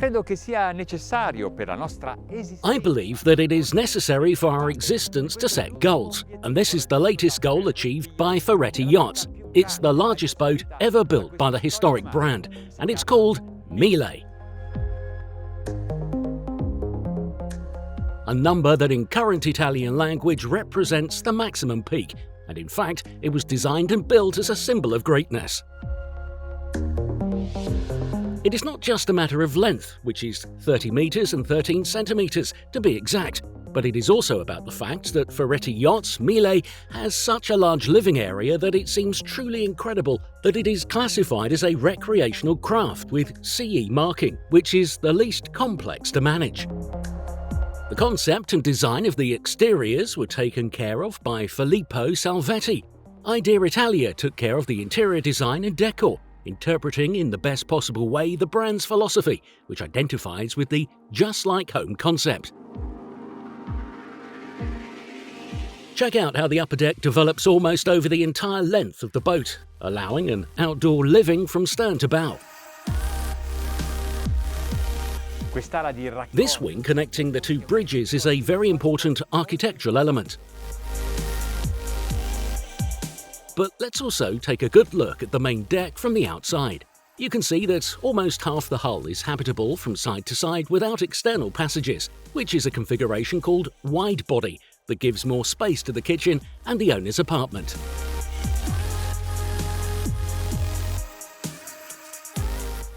Credo che sia necessario per la nostra esistenza. I believe that it is necessary for our existence to set goals, and this is the latest goal achieved by Ferretti Yachts. It's the largest boat ever built by the historic brand, and it's called 1000. A number that in current Italian language represents the maximum peak, and in fact it was designed and built as a symbol of greatness. It is not just a matter of length, which is 30 meters and 13 centimeters to be exact, but it is also about the fact that Ferretti Yachts 1000 has such a large living area that it seems truly incredible that it is classified as a recreational craft with CE marking, which is the least complex to manage. The concept and design of the exteriors were taken care of by Filippo Salvetti. Idea Italia took care of the interior design and decor, interpreting in the best possible way the brand's philosophy, which identifies with the just like home concept. Check out how the upper deck develops almost over the entire length of the boat, allowing an outdoor living from stern to bow. This wing connecting the two bridges is a very important architectural element. But let's also take a good look at the main deck from the outside. You can see that almost half the hull is habitable from side to side without external passages, which is a configuration called wide body that gives more space to the kitchen and the owner's apartment.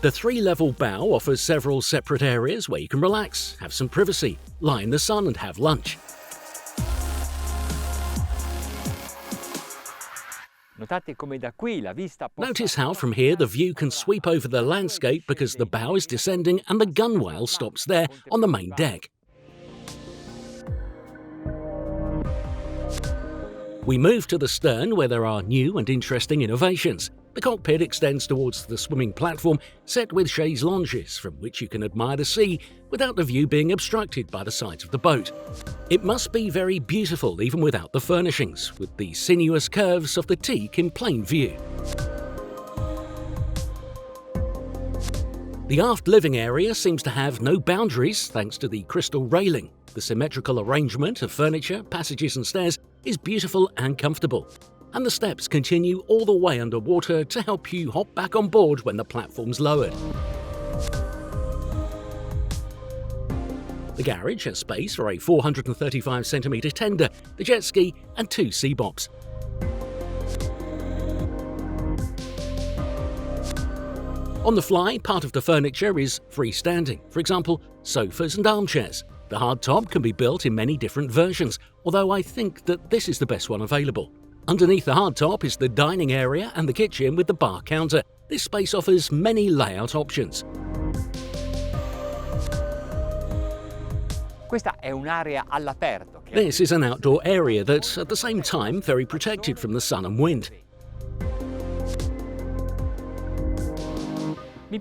The three-level bow offers several separate areas where you can relax, have some privacy, lie in the sun and have lunch. Notice how from here the view can sweep over the landscape because the bow is descending and the gunwale stops there on the main deck. We move to the stern where there are new and interesting innovations. The cockpit extends towards the swimming platform set with chaise lounges from which you can admire the sea without the view being obstructed by the sides of the boat. It must be very beautiful even without the furnishings, with the sinuous curves of the teak in plain view. The aft living area seems to have no boundaries thanks to the crystal railing. The symmetrical arrangement of furniture, passages and stairs is beautiful and comfortable. And the steps continue all the way underwater to help you hop back on board when the platform's lowered. The garage has space for a 435cm tender, the jet ski and 2 sea bops. On the fly, part of the furniture is freestanding, for example, sofas and armchairs. The hardtop can be built in many different versions, although I think that this is the best one available. Underneath the hardtop is the dining area and the kitchen with the bar counter. This space offers many layout options. This is an outdoor area that's at the same time very protected from the sun and wind. I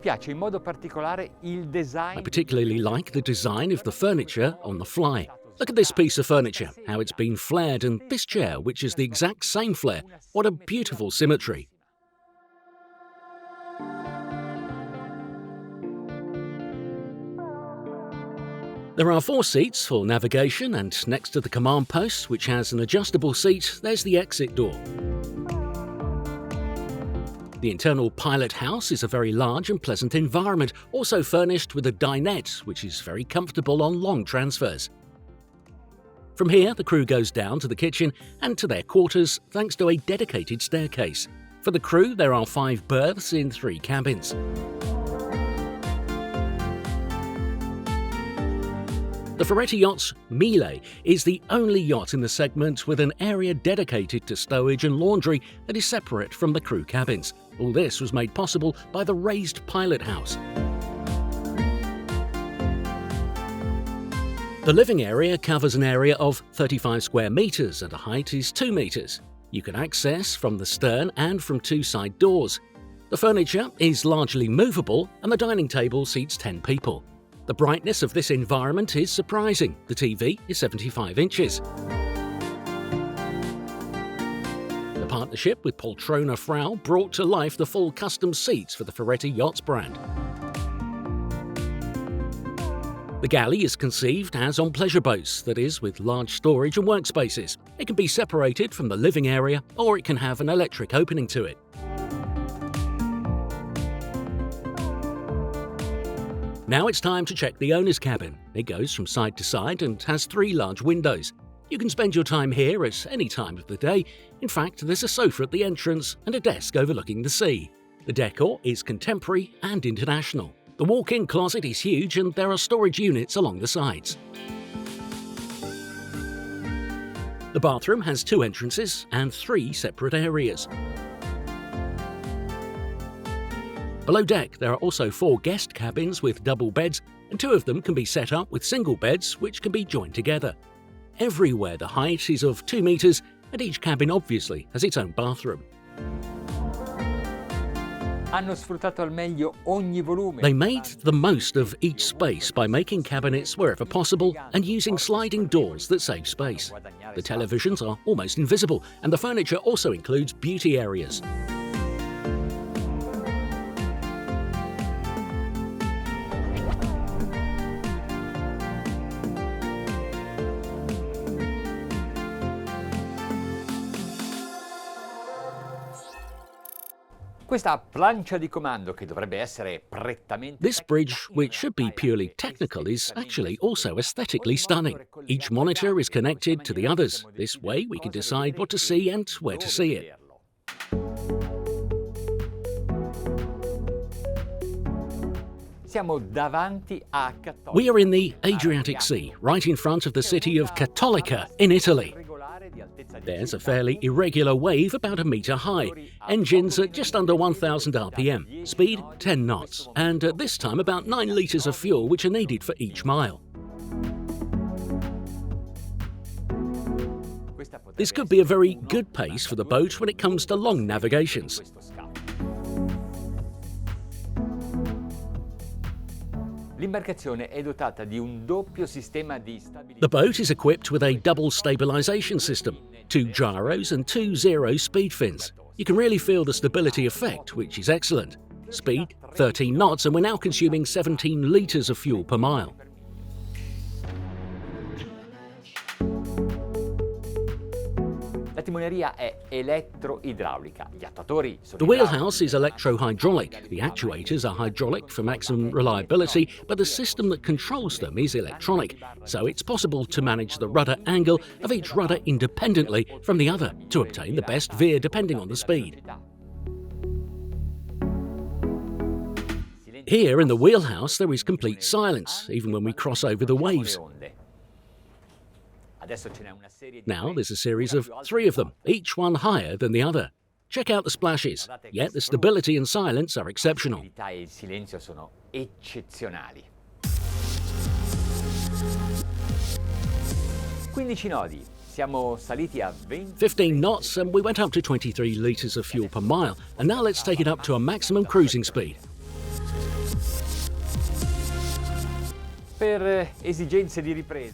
particularly like the design of the furniture on the fly. Look at this piece of furniture, how it's been flared, and this chair, which is the exact same flare. What a beautiful symmetry. There are 4 seats for navigation, and next to the command post, which has an adjustable seat, there's the exit door. The internal pilot house is a very large and pleasant environment, also furnished with a dinette, which is very comfortable on long transfers. From here, the crew goes down to the kitchen and to their quarters thanks to a dedicated staircase. For the crew, there are 5 berths in 3 cabins. The Ferretti Yachts 1000 is the only yacht in the segment with an area dedicated to stowage and laundry that is separate from the crew cabins. All this was made possible by the raised pilot house. The living area covers an area of 35 square meters and a height is 2 meters. You can access from the stern and from 2 side doors. The furniture is largely movable and the dining table seats 10 people. The brightness of this environment is surprising. The TV is 75 inches. The partnership with Poltrona Frau brought to life the full custom seats for the Ferretti Yachts brand. The galley is conceived as on pleasure boats, that is, with large storage and workspaces. It can be separated from the living area, or it can have an electric opening to it. Now it's time to check the owner's cabin. It goes from side to side and has 3 large windows. You can spend your time here at any time of the day. In fact, there's a sofa at the entrance and a desk overlooking the sea. The decor is contemporary and international. The walk-in closet is huge and there are storage units along the sides. The bathroom has 2 entrances and 3 separate areas. Below deck, there are also 4 guest cabins with double beds, and 2 of them can be set up with single beds which can be joined together. Everywhere the height is of 2 meters, and each cabin obviously has its own bathroom. They made the most of each space by making cabinets wherever possible and using sliding doors that save space. The televisions are almost invisible, and the furniture also includes beauty areas. This bridge, which should be purely technical, is actually also aesthetically stunning. Each monitor is connected to the others. This way we can decide what to see and where to see it. We are in the Adriatic Sea, right in front of the city of Cattolica in Italy. There's a fairly irregular wave about 1 meter high, engines at just under 1,000 RPM, speed 10 knots, and at this time about 9 litres of fuel which are needed for each mile. This could be a very good pace for the boat when it comes to long navigations. The boat is equipped with a double stabilisation system, 2 gyros and 2 zero speed fins. You can really feel the stability effect, which is excellent. Speed 13 knots, and we're now consuming 17 litres of fuel per mile. The wheelhouse is electro-hydraulic. The actuators are hydraulic for maximum reliability, but the system that controls them is electronic, so it's possible to manage the rudder angle of each rudder independently from the other to obtain the best veer depending on the speed. Here in the wheelhouse there is complete silence, even when we cross over the waves. Now there's a series of 3 of them, each one higher than the other. Check out the splashes, yet the stability and silence are exceptional. 15 knots, and we went up to 23 litres of fuel per mile, and now let's take it up to a maximum cruising speed.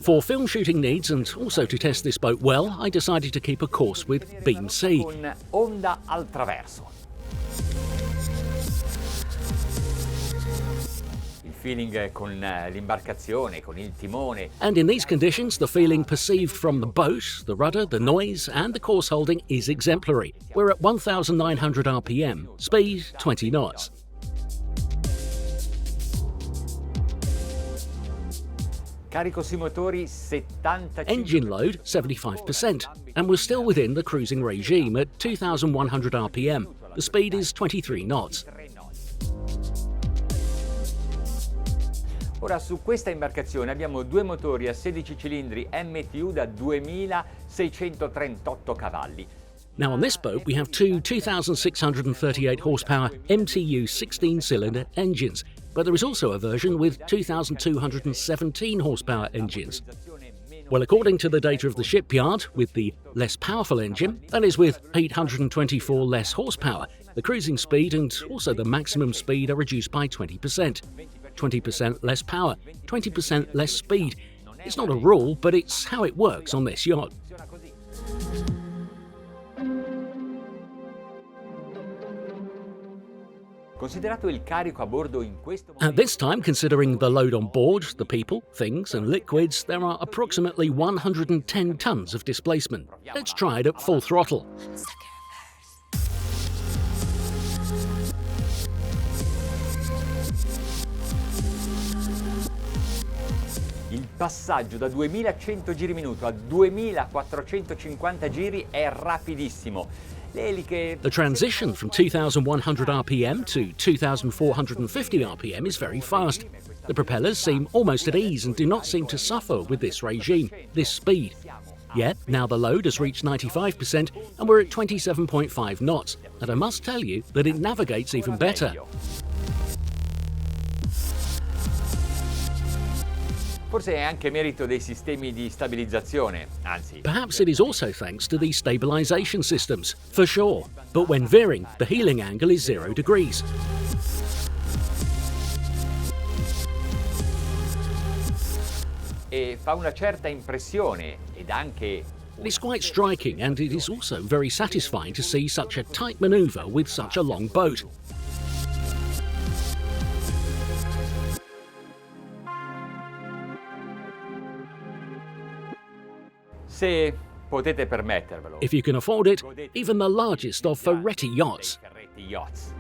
For film shooting needs and also to test this boat well, I decided to keep a course with Beam C. And in these conditions, the feeling perceived from the boat, the rudder, the noise and the course holding is exemplary. We're at 1,900 RPM, speed 20 knots. Engine load 75%, and we're still within the cruising regime at 2,100 RPM. The speed is 23 knots. Ora su questa imbarcazione abbiamo 2 motori a 16 cilindri MTU da 2.638 cavalli. Now on this boat we have 2 2,638 horsepower MTU 16-cylinder engines, but there is also a version with 2,217 horsepower engines. Well, according to the data of the shipyard, with the less powerful engine, that is with 824 less horsepower, the cruising speed and also the maximum speed are reduced by 20%. 20% less power, 20% less speed. It's not a rule, but it's how it works on this yacht. Considerato il carico a bordo in questo At this time, considering the load on board, the people, things and liquids, there are approximately 110 tons of displacement. Let's try it at full throttle. Il passaggio da 2100 giri minuto a 2450 giri è rapidissimo. Le eliche... The transition from 2,100 RPM to 2,450 RPM is very fast. The propellers seem almost at ease and do not seem to suffer with this regime, this speed. Yet, now the load has reached 95% and we're at 27.5 knots, and I must tell you that it navigates even better. Forse è anche merito dei sistemi di stabilizzazione, anzi. Perhaps it is also thanks to these stabilization systems, for sure. But when veering, the heeling angle is 0 degrees. E fa una certa impressione ed anche... It is quite striking, and it is also very satisfying to see such a tight maneuver with such a long boat. Se potete permettervelo. If you can afford it, even the largest of Ferretti Yachts. Ferretti Yachts.